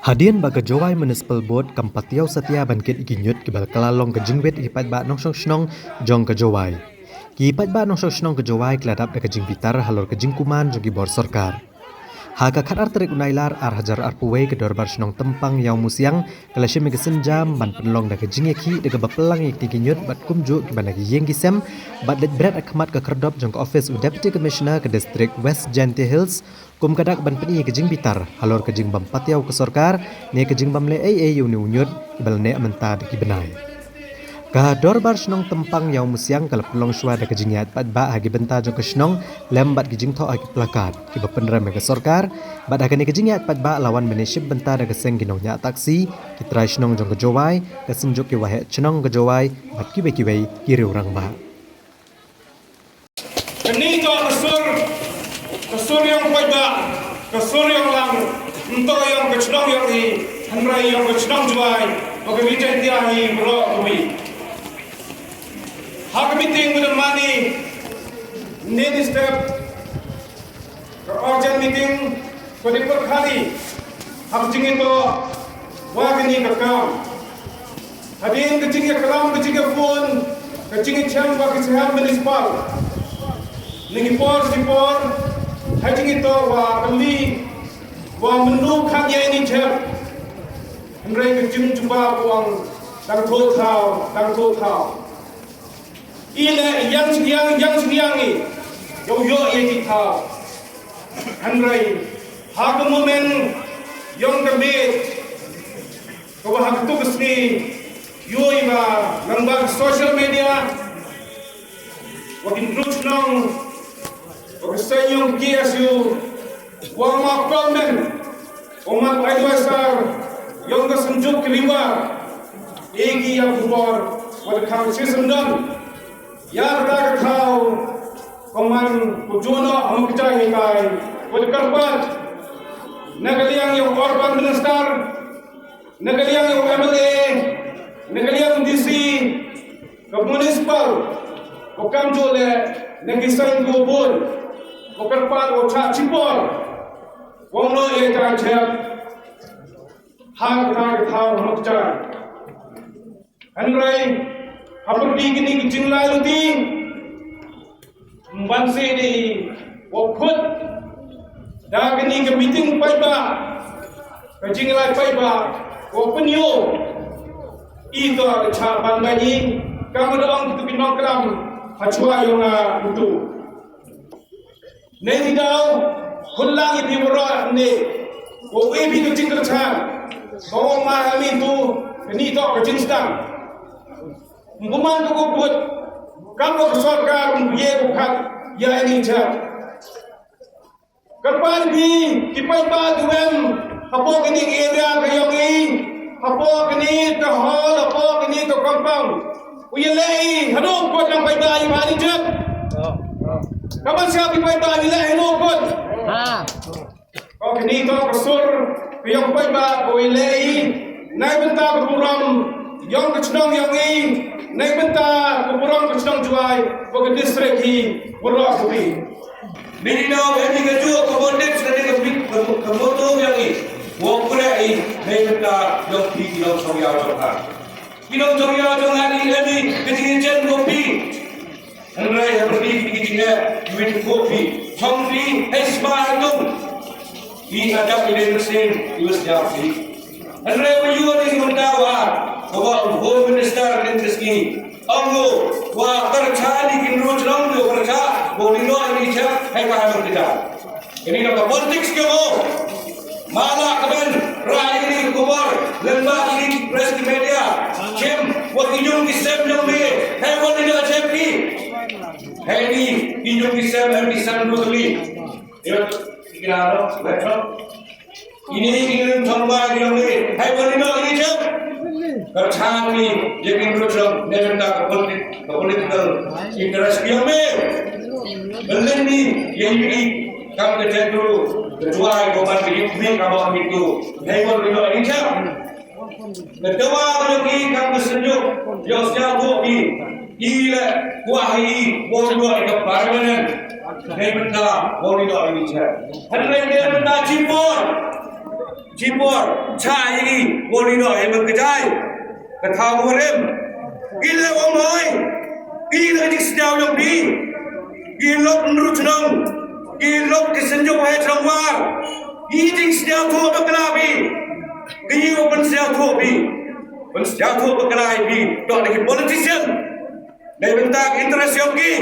Hadian baga Jowai Municipal Board kampatiau setia bangkit iki Niut kibal kelalong ke Jingwet ipat ba nong snong jong ke Jowai. Ki ipat ba nong snong ke Jowai keladap ke Bitar halor ke Jingkuman jogi bor sarkar. Hakhmat arterik unailar hajar arpuwe ke dorbar snong tempang yau musiang kelasya megasen jam ban penlong da ke Jingeki de bapelang ik tiki Niut bat kumju ki banagi yeng kisem bat let Bret Hakhmat ke kerdop jong ke Ophis Deputy Commissioner ke District West Gentile Hills kum kadak ban peni ke Jing Bitar halor ke Jing bam patiau ke sarkar ne ke Jing bam le AA uni Niut kibal ne menta de ki benai. Ka dorbar snong tempang yau musiang kalau pelong shwa da ke Jingiat pat ba hagi benta jong ke snong lembat ke Jing tho agi plakat ki bapenram ke sarkar bat hagani ke Jingiat pat ba lawan meniship benta da ke seng ginong nya taksi ki trai snong jong ke Jowai ke senjuk ki wahe chnong ke Jowai bat ki be ki riurang ba. Kini to kesur yang pajak, kesur yang lang, untuk yang kecnong yang ni, henrai yang kecnong Jowai, bagi bicara dia ni berok kami. Hak meeting with the money, need step, urgent meeting, kodi perkali, hak jing itu, wagini berkam. Hadirin kecingnya kelam, kecingnya phone, kecingnya cam bagi sehat municipal. Ningipor, hajing itu wah beli, wah menu khanya ini cem. Henry kecing jumpa uang tang thau. Ile yang sekian ni, yo yang kita. Henry, hak momen yang kebet, kau hak tu kesni, yo ima lembaga social media, wakin terus nong. Saya yang KSU, wama komen, umat advisor yang kesenjuk kelima, egi yang kubur, pada kami sesendam, yang tak kau, koman kujono amu kita hikai, pada kerbat, negaliang yang urban minister, negaliang yang MLA, negaliang DC, ke municipal, bukan jole, negisan kubur. Bukan pada ucap cipor, wong lo ia jangan cek, hak tahu makjar. Henry, apa begini kecil lalu ti, bansi di wakut, dah kini ke meeting paiba, kecil lagi paiba, wakun yo, itu ada capan bagi, kamu doang itu pinokram, hacua yang itu. Nanti tahu, hulang ibu berdoa ni, oh ibu tu cingkir cang, bawa mahami tu, ni tak kecing sedang. Bukan tu buat, kamu kesorkan, biar bukan, ya ini cang. Kapan bi, kipai batu apa kini area kayong apa kini ke hall, apa kini ke compound. Uyalai, hadong buat lang paiba yung hari cang. Kapan siapa paiba nila hinukot? Kini to kasur, yung paiba o ilay, naibenta kupuram, yung kacnong yung naibenta kupuram kacnong Jowai, pag district wala kubi. Mininaw, hindi ka Jowa, kabondek sa nila kamoto yung wag pula naibenta yung pigilaw sa yaw ka. Pilaw sa yaw ka ni katingin dyan kopi. Henry yang berdikinya duit kopi, congli, esmahatung, ini ada pilihan mesin, itu sejati. Henry berdua ni mendawa, bahwa Home Minister Negeri, anggo, wah kerja di kinro jelang tu kerja, boleh ini cak, hai kahar kerja. Ini nak politik kau, malah kemen rakyat ini kubur, lembaga ini press media, kem, waktu jom kisah jom be, hai boleh dia cepi. Hai ni pinjam kisah dua kali. Dia kira betul. Ini ingin tambah dia ni. Hai boleh nak ini cak? Kerja ni jadi terus negara political interest dia ni. Belen ni yang ini Kami kerja dulu, Jowai korban kejipmi kalau itu, heboh dulu ini cak. Kedua lagi kami sejuk, yang sejauh ini, ila kuahi bodoh di parlemen, heboh bodoh ini cak. Hari ini benda cipor, cai ini bodoh heboh kejai, ketahu rem, ila orang lain, ila di sejauh yang ini, ila menurut senang. Ilok kesenjuk hai terangwar, ijing sejauh tua berkelabi, iyo pensejauh tua bi, pensejauh tua berkelabi bi, tak lagi politician, dari bentak interest yogi,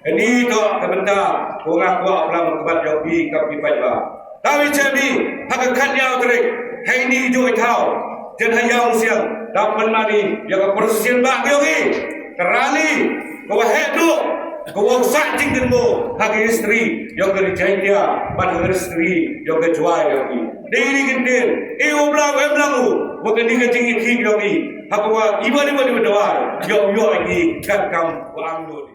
ini tak kebentak, bunga kuat dalam kebat yogi kami pajak. Tapi jadi hakikat yang terik, hai ni joi tahu, jangan yang siang, dapat mani, yang persen bak yogi, terali, kau hedu. Kau sak jingkin mo hagi istri yang kerja dia pada istri yang kejuai lagi. Diri kintin, belang, bukan dia jingkin hig lagi. Haku iba berdoa, yo lagi kat kam anglo.